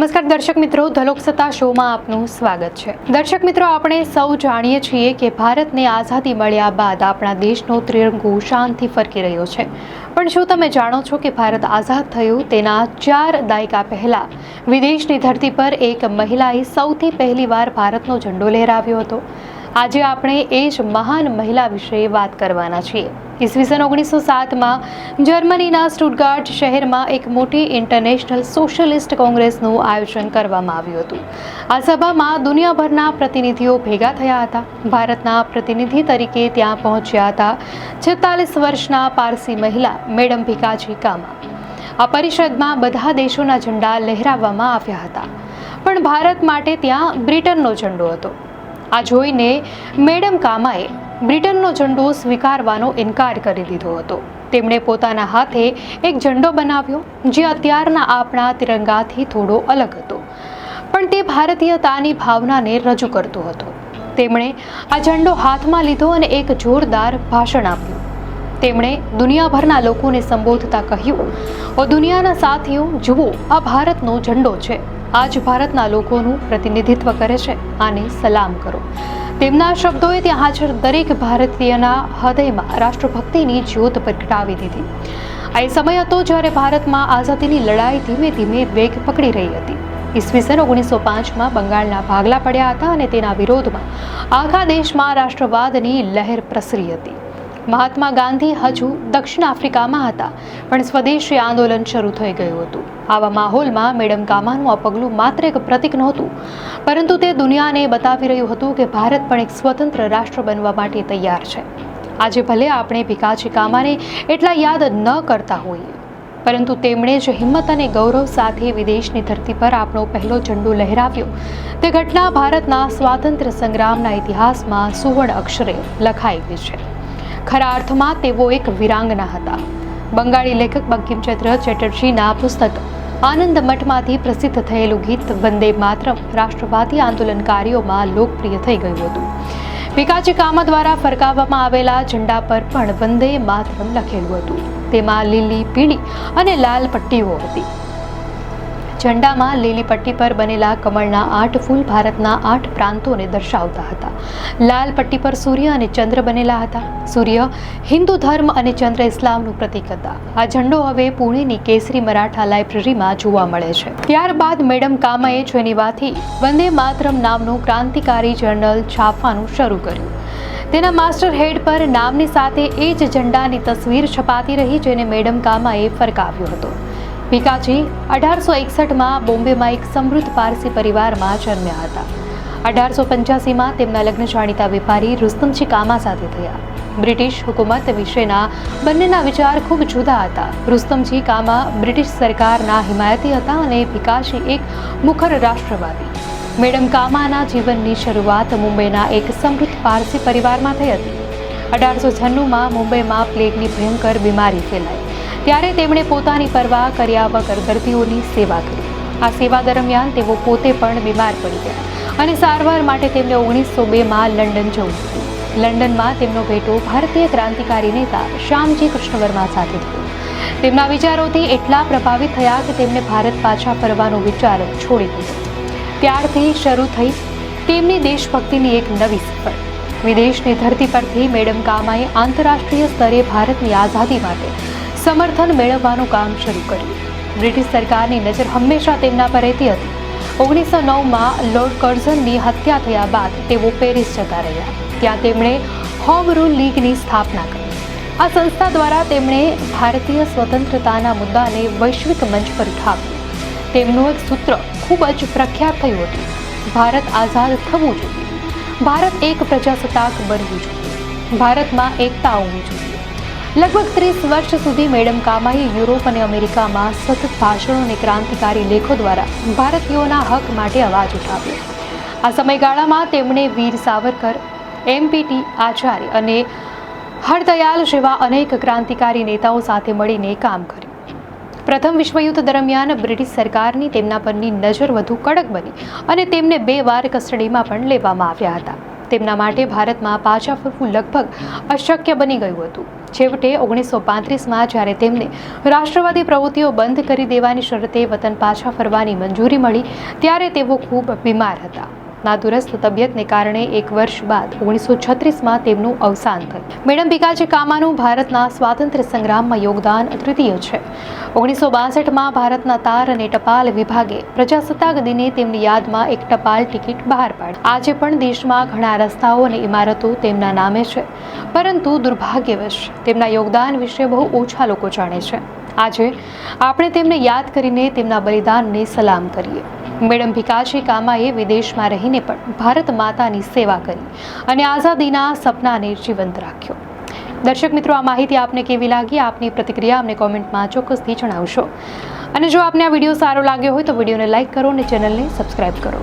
નમસ્કાર દર્શક મિત્રો, ધ લોકસત્તા શોમાં આપનું સ્વાગત છે। દર્શક મિત્રો, આપણે સૌ જાણીએ છીએ કે ભારતને આઝાદી મળ્યા બાદ આપણા દેશનો ત્રિરંગો શાનથી ફરકી રહ્યો છે। પણ શું તમે જાણો છો કે ભારત આઝાદ થયું તેના 4 દાયકા પહેલા વિદેશની ધરતી પર એક મહિલાએ સૌથી પહેલીવાર ભારતનો ઝંડો લહેરાવ્યો હતો। આજે આપણે એ જ મહાન મહિલા વિશે વાત કરવાના છીએ। ઈસવીસન 1907માં જર્મનીના સ્ટુટગાર્ટ શહેરમાં એક મોટી ઇન્ટરનેશનલ સોશિયલિસ્ટ કોંગ્રેસનું આયોજન કરવામાં આવ્યું હતું। આ સભામાં દુનિયાભરના પ્રતિનિધિઓ ભેગા થયા હતા। ભારતના પ્રતિનિધિ તરીકે ત્યાં પહોંચ્યા હતા 46 વર્ષના પારસી મહિલા મેડમ ભીકાજી કામા। આ પરિષદમાં બધા દેશોના ઝંડા લહેરાવવામાં આવ્યા હતા, પણ ભારત માટે ત્યાં બ્રિટનનો ઝંડો હતો। આ જોઈને મેડમ કામાએ બ્રિટનનો ઝંડો સ્વીકારવાનો ઇનકાર કરી દીધો હતો। તેમણે પોતાના હાથે એક ઝંડો બનાવ્યો જે અત્યારના આપણા તિરંગાથી થોડો અલગ હતો, પણ તે ભારતીયતાની ભાવનાને રજૂ કરતો હતો। તેમણે આ ઝંડો હાથમાં લીધો અને એક જોરદાર ભાષણ આપ્યું। તેમણે દુનિયાભરના લોકોને સંબોધતા કહ્યું, ઓ દુનિયાના સાથીઓ, જુઓ, આ ભારતનો ઝંડો છે। આજ ભારતના લોકોનું પ્રતિનિધિત્વ કરે છે, આને સલામ કરો। તેમના શબ્દોએ ત્યાં હાજર દરેક ભારતીયના હૃદયમાં રાષ્ટ્રભક્તિની જ્યોત પ્રગટાવી દીધી। આ સમય હતો જ્યારે ભારતમાં આઝાદીની લડાઈ ધીમે ધીમે વેગ પકડી રહી હતી। ઈસવીસન 1905માં બંગાળના ભાગલા પડ્યા હતા અને તેના વિરોધમાં આખા દેશમાં રાષ્ટ્રવાદની લહેર પ્રસરી હતી। મહાત્મા ગાંધી હજુ દક્ષિણ આફ્રિકામાં હતા, પણ સ્વદેશી આંદોલન શરૂ થઈ ગયું હતું। આવા માહોલમાં મેડમ કામાનું આ પગલું માત્ર એક પ્રતીક નહોતું, પરંતુ તે દુનિયાને બતાવી રહ્યું હતું કે ભારત પણ એક સ્વતંત્ર રાષ્ટ્ર બનવા માટે તૈયાર છે। આજે ભલે આપણે ભીકાજી કામાને એટલા યાદ ન કરતા હોઈએ, પરંતુ તેમણે જે હિંમત અને ગૌરવ સાથે વિદેશની ધરતી પર આપણો પહેલો ઝંડો લહેરાવ્યો, તે ઘટના ભારતના સ્વાતંત્ર્ય સંગ્રામના ઇતિહાસમાં સુવર્ણ અક્ષરે લખાઈ ગઈ છે। ખરા અર્થમાં તેઓ એક વીરાંગના હતા। બંગાળી લેખક બંકિમચંદ્ર ચેટર્જીના પુસ્તક આનંદ મઠમાંથી પ્રસિદ્ધ થયેલું ગીત વંદે માતરમ રાષ્ટ્રવાદી આંદોલનકારીઓમાં લોકપ્રિય થઈ ગયું હતું। ભીકાજી કામા દ્વારા ફરકાવવામાં આવેલા ઝંડા પર પણ વંદે માતરમ લખેલું હતું। તેમાં લીલી, પીળી અને લાલ પટ્ટીઓ હતી। ઝંડામાં લીલી પટ્ટી પર બનેલા કમળના 8 ફૂલ ભારતના 8 પ્રાંતોને દર્શાવતા હતા। લાલ પટ્ટી પર સૂર્ય અને ચંદ્ર બનેલા હતા। સૂર્ય હિન્દુ ધર્મ અને ચંદ્ર ઇસ્લામનું પ્રતીક હતા। આ ઝંડો હવે પુણેની કેસરી મરાઠા લાઇબ્રેરીમાં જોવા મળે છે। ત્યારબાદ મેડમ કામાએ જેનીવાથી વંદે માતરમ નામનું ક્રાંતિકારી જર્નલ છાપવાનું શરૂ કર્યું। તેના માસ્ટર હેડ પર નામની સાથે એ જ ઝંડાની તસવીર છપાતી રહી, જેને મેડમ કામાએ ફરકાવ્યો હતો। ભીકાજી 1861માં બોમ્બેમાં એક સમૃદ્ધ પારસી પરિવારમાં જન્મ્યા હતા। 1885માં તેમના લગ્ન જાણીતા વેપારી રુસ્તમજી કામા સાથે થયા। બ્રિટિશ હુકુમત વિશેના બંનેના વિચાર ખૂબ જુદા હતા। રુસ્તમજી કામા બ્રિટિશ સરકારના હિમાયતી હતા અને ભીકાજી એક મુખર રાષ્ટ્રવાદી। મેડમ કામાના જીવનની શરૂઆત મુંબઈના એક સમૃદ્ધ પારસી પરિવારમાં થઈ હતી। 1896માં મુંબઈમાં પ્લેગની ભયંકર બીમારી ફેલાઈ, ત્યારે તેમણે પોતાની પરવા કર્યા વગર દર્દીઓની સેવા કરી। આ સેવા દરમિયાન તેઓ પોતે પણ બીમાર પડી ગયા અને સારવાર માટે તેમને 1902માં લંડન જવું હતું। લંડનમાં તેમનો ભેટો ભારતીય ક્રાંતિકારી નેતા શ્યામજી કૃષ્ણ વર્મા સાથે થયો। તેમના વિચારોથી એટલા પ્રભાવિત થયા કે તેમને ભારત પાછા ફરવાનો વિચાર છોડી દીધો। ત્યારથી શરૂ થઈ તેમની દેશભક્તિની એક નવી સફર। વિદેશની ધરતી પરથી મેડમ કામાએ આંતરરાષ્ટ્રીય સ્તરે ભારતની આઝાદી માટે સમર્થન મેળવવાનું કામ શરૂ કર્યું। બ્રિટિશ સરકારની નજર હંમેશા તેમના પર રહેતી હતી। 1909માં લોર્ડ કર્ઝનની હત્યા થયા બાદ તેઓ પેરિસ જતા રહ્યા। ત્યાં તેમણે હોમ રૂલ લીગની સ્થાપના કરી। આ સંસ્થા દ્વારા તેમણે ભારતીય સ્વતંત્રતાના મુદ્દાને વૈશ્વિક મંચ પર ઉઠાવ્યો। તેમનું એક સૂત્ર ખૂબ જ પ્રખ્યાત થયું હતું, ભારત આઝાદ થવું જોઈએ, ભારત એક પ્રજાસત્તાક બનવું જોઈએ, ભારતમાં એકતા હોવી જોઈએ। લગભગ 30 વર્ષ સુધી મેડમ કામાએ યુરોપ અને અમેરિકામાં સતત ભાષણો અને ક્રાંતિકારી લેખો દ્વારા ભારતીયોના હક માટે અવાજ ઉઠાવ્યો। આ સમયગાળામાં તેમણે વીર સાવરકર, એમપીટી આચાર્ય અને હરદયાલ જેવા અનેક ક્રાંતિકારી નેતાઓ સાથે મળીને કામ કર્યું। પ્રથમ વિશ્વયુદ્ધ દરમિયાન બ્રિટિશ સરકારની તેમના પરની નજર વધુ કડક બની અને તેમને 2 વાર કસ્ટડીમાં પણ લેવામાં આવ્યા હતા। તેમના માટે ભારતમાં પાછા ફરવું લગભગ અશક્ય બની ગયું હતું. છેવટે 1935માં જ્યારે તેમને રાષ્ટ્રવાદી પ્રવૃત્તિઓ બંધ કરી દેવાની શરતે વતન પાછા ફરવાની મંજૂરી મળી ત્યારે તેઓ ખૂબ બીમાર હતા. નાદુરસ્ત તબિયતને કારણે 1 વર્ષ બાદ 1936માં તેમનું અવસાન થયું. મેડમ ભીકાજી કામાનું ભારતના સ્વાતંત્ર્ય સંગ્રામમાં યોગદાન અદ્વિતીય છે. 1962માં ભારતના તાર અને ટપાલ વિભાગે પ્રજાસત્તાક દિને તેમની યાદમાં એક ટપાલ ટિકિટ બહાર પાડી. આજે પણ દેશમાં ઘણા રસ્તાઓ અને ઇમારતો તેમના નામે છે, પરંતુ દુર્ભાગ્યવશ તેમના યોગદાન વિશે બહુ ઓછા લોકો જાણે છે. આજે આપણે તેમને યાદ કરીને તેમના બલિદાનને સલામ કરીએ. મેડમ ભીકાજી કામાએ વિદેશમાં રહીને પણ ભારત માતાની સેવા કરી અને આઝાદીના સપનાને જીવંત રાખ્યો. દર્શક મિત્રો, આ માહિતી આપને કેવી લાગી? આપની પ્રતિક્રિયા અમને કોમેન્ટમાં ચોક્કસથી જણાવશો. અને જો આપને આ વિડીયો સારો લાગ્યો હોય તો વિડીયોને લાઇક કરો અને ચેનલને સબસ્ક્રાઇબ કરો.